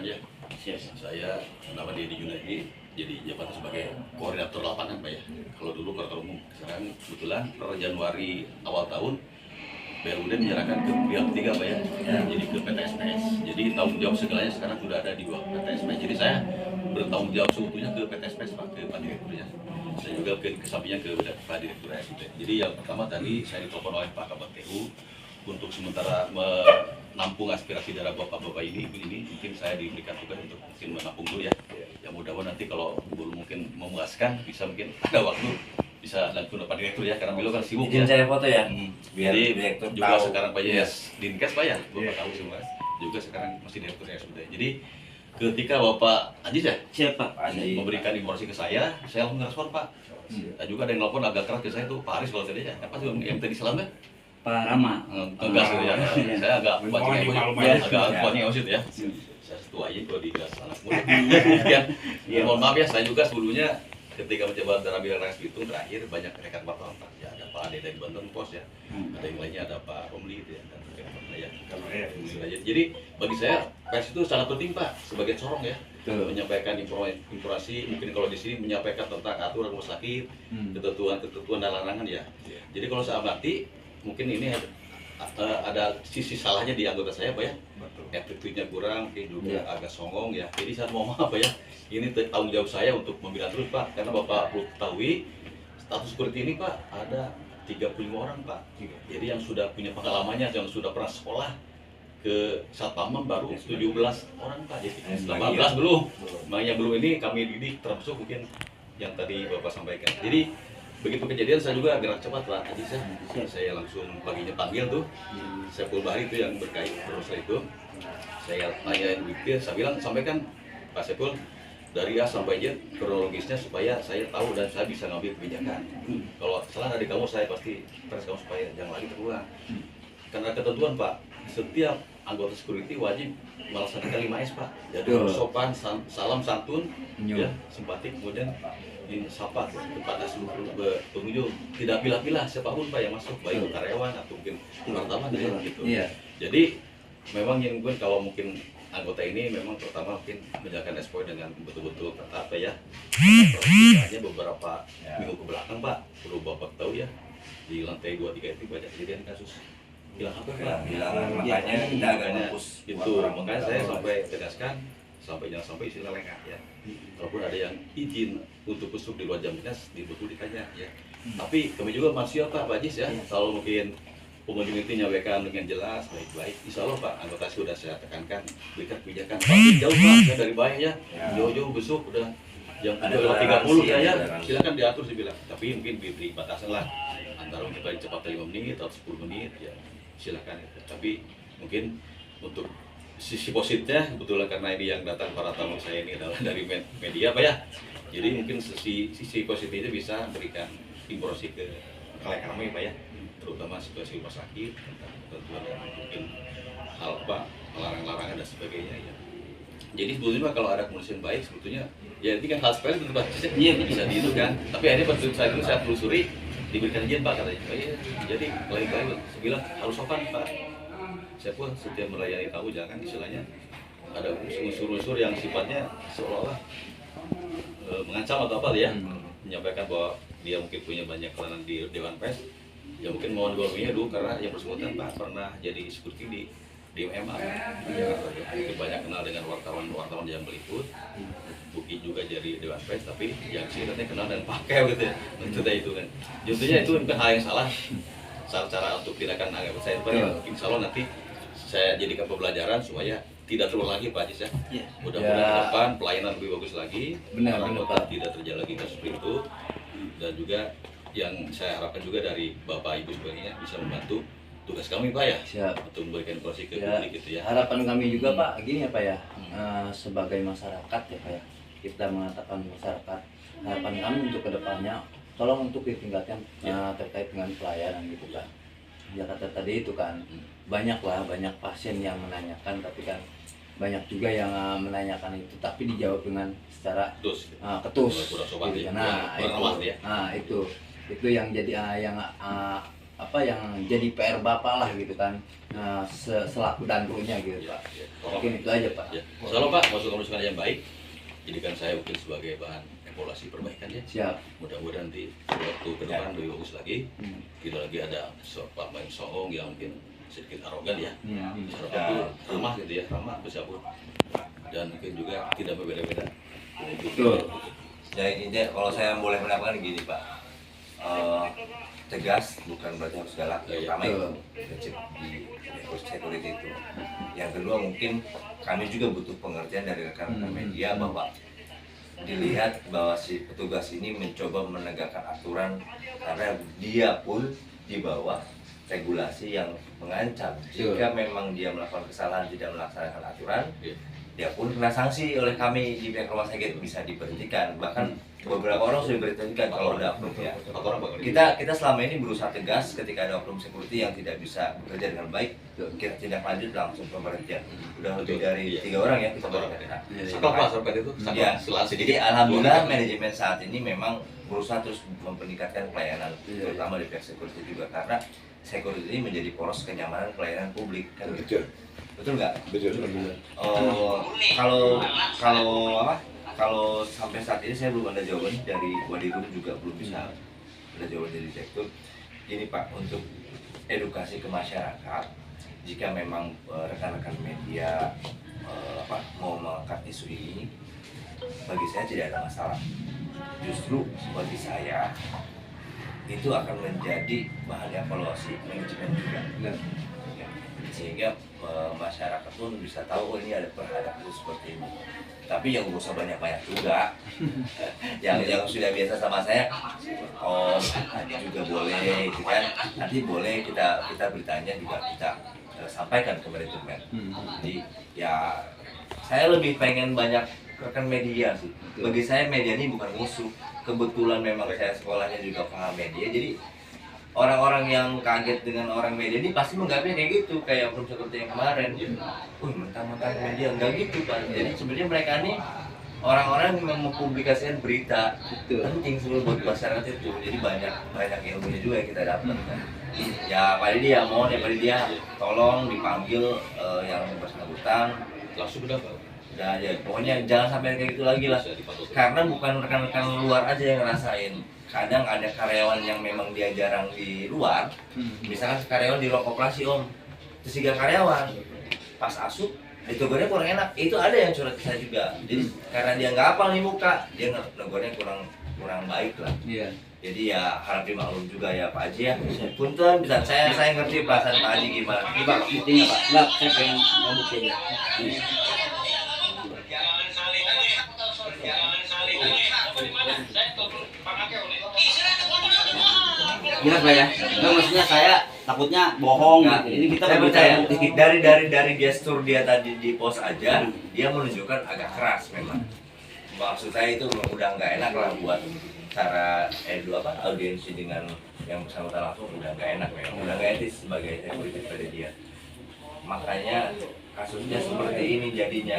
ya. Saya nama Dedi Junaidi, jadi jabatan sebagai koordinator lapangan Pak ya. Kalau dulu koordinator umum, sekarang kebetulan per Januari awal tahun BLUD menyerahkan ke pihak ketiga Pak ya. Jadi ke PT SPS. Jadi tanggung jawab segalanya sekarang sudah ada di bawah PT SPS. Jadi saya bertanggung jawab seutuhnya ke PT SPS Pak, ke Pak Direkturnya. Saya juga ke sampingnya ke Pak Direktur RSUD. Jadi yang pertama tadi saya ditelepon oleh Pak Kabak TU untuk sementara menampung aspirasi dari bapak-bapak ini mungkin saya diberikan tugas untuk mungkin menampung dulu ya. Ya mudah-mudahan nanti kalau belum mungkin memuaskan bisa mungkin ada waktu bisa langsung Pak Direktur ya, karena beliau kan sibuk. Izin saya foto ya. Biar Jadi Direktur juga tahu. Sekarang Pak Yes Dinkes Pak ya, Bapak tahu semua. Juga sekarang masih Direktur RSUD. Jadi ketika Bapak Aziz ya, siapa? memberikan informasi ke saya langsung ngerespon Pak. Dan juga ada yang nelfon agak keras ke saya tuh Pak Aris kalau tadi ya, apa sih yang tadi selama? Pak Rama. Enggak sih ya, saya agak kuatnya emosi ya. Saya setua aja kalau di gas anak muda. Ya, mohon maaf ya, saya juga sebelumnya ketika mencoba Darabila Ras itu terakhir banyak rekan wartawan Pak. Ya ada Pak Ade dari Banten Pos ya, ada yang lainnya ada Pak Romli itu ya, dan ya. Jadi bagi saya pers itu sangat penting Pak sebagai corong ya. Menyampaikan informasi, mungkin kalau di sini menyampaikan tentang aturan rumah sakit, ketentuan dan larangan ya. Jadi kalau saya amati mungkin ini ada sisi salahnya di anggota saya Pak ya. Efektifnya kurang, mungkin juga agak songong ya. Jadi saya mohon maaf Pak ya. Ini tanggung jawab saya untuk membina terus Pak, karena Bapak perlu ketahui status security ini Pak ada 35 orang Pak. Jadi yang sudah punya pengalamannya, yang sudah pernah sekolah ke Satpamam baru 17 orang Pak, jadi 18 belum. Makanya belum ini kami didik termasuk mungkin yang tadi Bapak sampaikan. Jadi begitu kejadian saya juga gerak cepat Pak. Tadi saya langsung paginya panggil tuh Saiful Bahri itu yang berkait berusaha itu. Saya tanyain detail, saya bilang sampaikan Pak Saiful dari A sampai Z kronologisnya supaya saya tahu dan saya bisa ngambil kebijakan. Kalau salah dari kamu saya pasti press kamu supaya jangan lagi terulang. Karena ketentuan Pak, setiap anggota security wajib melaksanakan 5S Pak. Jadi sopan, salam santun, ya, simpatik, kemudian sapa kepada seluruh pengunjung. Tidak pilih-pilih siapapun Pak yang masuk, baik karyawan atau mungkin wartawan gitu. Jadi memang yang gue kalau mungkin anggota ini memang pertama mungkin menjalankan SPOI dengan betul-betul ketat ya. Hanya beberapa minggu ke belakang Pak, perlu Bapak tahu ya, di lantai 2-3 itu banyak kejadian kasus hilang HP Pak. Makanya kita agak fokus itu. Makanya saya sampai tegaskan jangan sampai istilah lengah ya. Kalaupun ada yang izin untuk masuk di luar jam dinas, betul ditanya ya. Tapi kami juga masih Pak Ajis ya. Kalau mungkin pengunjung itu nyampaikan dengan jelas, baik-baik. Insya Allah Pak, anggota sudah saya tekankan, berikan kebijakan. Tapi jauh Pak, saya dari baik ya. Jauh-jauh besok udah jam 30 ya. Silakan diatur sih bilang. Tapi mungkin diberi batasan lah. Antara mungkin paling cepat 5 menit atau 10 menit ya. Silakan ya. Tapi mungkin untuk sisi positifnya kebetulan karena ini yang datang para tamu saya ini adalah dari media Pak ya. Jadi mungkin sisi positifnya bisa berikan informasi ke kalian kami Pak ya, terutama situasi rumah sakit, tentang ketentuan dan mungkin hal Pak, larangan-larangan dan sebagainya ya. Jadi sebetulnya kalau ada komunikasi baik sebetulnya ya ini kan hal sepele tentu bisa itu kan. Tapi akhirnya pada saat itu saya telusuri diberikan izin Pak katanya. Oh, iya. Jadi kali-kali saya bilang harus sopan Pak. Saya pun setiap melayani tamu jangan istilahnya ada unsur-unsur yang sifatnya seolah-olah mengancam atau apa ya, menyampaikan bahwa dia mungkin punya banyak peranan di Dewan Pers. Ya mungkin mohon dimaklumi dulu karena yang bersangkutan Pak pernah jadi security di MMA ya, mungkin banyak kenal dengan wartawan yang meliput, Buki juga jadi Dewan Pers, tapi yang singkatnya kenal dan pakai gitu ya, maksudnya itu kan. Tentunya itu bukan hal yang salah, cara untuk tindakan agak saya insya Allah nanti saya jadikan pembelajaran supaya tidak terulang lagi Pak Ajis ya. Mudah-mudahan ke depan pelayanan lebih bagus lagi, Pak, tidak terjadi lagi kasus seperti itu. Dan juga yang saya harapkan juga dari Bapak Ibu sebagainya bisa membantu tugas kami Pak ya. Siap. Untuk memberikan informasi ke publik gitu ya. Harapan kami juga Pak, gini ya Pak ya, sebagai masyarakat ya Pak ya, kita mengatakan masyarakat, harapan kami untuk kedepannya tolong untuk ditingkatkan terkait dengan pelayanan gitu kan. Ya kata tadi itu kan banyak pasien yang menanyakan, tapi kan banyak juga yang menanyakan itu tapi dijawab dengan secara ketus gitu. Nah itu yang jadi yang apa yang jadi PR Bapak lah gitu kan, selaku danrunya gitu Pak. Mungkin itu aja Pak. Ya, insyaallah Pak, masukan-masukan yang baik jadikan saya mungkin sebagai bahan evaluasi perbaikan ya. Siap. Mudah-mudahan nanti waktu ke depan lebih bagus lagi. Tidak lagi ada Pak Main Sohong yang mungkin sedikit arogan ya. Harapan itu ramah gitu ya, ramah ke siapapun. Dan mungkin juga tidak berbeda-beda. Betul. Ya intinya kalau saya boleh menambahkan gini Pak, tegas bukan berarti harus galak, terutama itu prinsip di security itu. Yang kedua mungkin kami juga butuh pengertian dari rekan-rekan media bahwa dilihat bahwa si petugas ini mencoba menegakkan aturan karena dia pun di bawah regulasi yang mengancam. Jika memang dia melakukan kesalahan tidak melaksanakan aturan, dia pun kena sanksi oleh kami di pihak rumah sakit, bisa diberhentikan. Bahkan beberapa orang sudah diberhentikan kalau ada oknum ya. Kita selama ini berusaha tegas ketika ada oknum security yang tidak bisa bekerja dengan baik, kita tindak lanjut langsung pemberhentian. Udah lebih dari 3 orang ya kita berhentikan. Sampai itu Ya, jadi alhamdulillah manajemen saat ini memang berusaha terus meningkatkan pelayanan, terutama di pihak security juga, karena security ini menjadi poros kenyamanan pelayanan publik kan gitu. Betul nggak? Betul. Kalau sampai saat ini saya belum ada jawaban dari Wadirum, juga belum bisa ada jawaban dari direktur. Gini Pak, untuk edukasi ke masyarakat, jika memang rekan-rekan media mau mengangkat isu ini, bagi saya tidak ada masalah. Justru bagi saya itu akan menjadi bahan evaluasi manajemen juga. Sehingga masyarakat pun bisa tahu, oh ini ada perhadap seperti ini. Tapi yang gak usah banyak-banyak juga. yang sudah biasa sama saya, juga boleh gitu kan. Nanti boleh kita beritanya juga kita sampaikan ke manajemen. Jadi ya saya lebih pengen banyak rekan media sih. Bagi saya media ini bukan musuh. Kebetulan memang saya sekolahnya juga paham media, jadi orang-orang yang kaget dengan orang media ini pasti menganggapnya kayak gitu, kayak oknum seperti yang kemarin. Mentang-mentang media, enggak gitu Pak. Jadi sebenarnya mereka ini orang-orang yang mempublikasikan berita penting sebenarnya buat masyarakat itu. Jadi banyak ilmunya juga yang kita dapat kan. Ya pada dia mohon ya, pada dia tolong dipanggil yang bersangkutan langsung berapa? Nah, ya pokoknya jangan sampai kayak gitu lagi lah. Karena bukan rekan-rekan luar aja yang ngerasain. Kadang ada karyawan yang memang dia jarang di luar. Misalkan karyawan di ruang operasi terus 3 karyawan pas asup ditugurnya kurang enak. Itu ada yang curhat ke saya juga. Jadi karena dia nggak hafal nih muka, dia negornya kurang baik lah. Jadi ya harap dimaklum juga ya Pak Haji ya. Punten bisa saya ngerti perasaan Pak Haji gimana. Ini Pak, buktinya Pak. Enggak, saya pengen mau buktinya. Gimana Pak ya? Nah, maksudnya saya takutnya bohong. Ini kita saya percaya bukti. dari gestur dia tadi di pos aja, dia menunjukkan agak keras memang. Maksud saya itu udah nggak enak lah buat cara audiensi dengan yang bersangkutan langsung, udah nggak enak memang, udah nggak etis sebagai security pada dia. Makanya kasusnya seperti ini jadinya.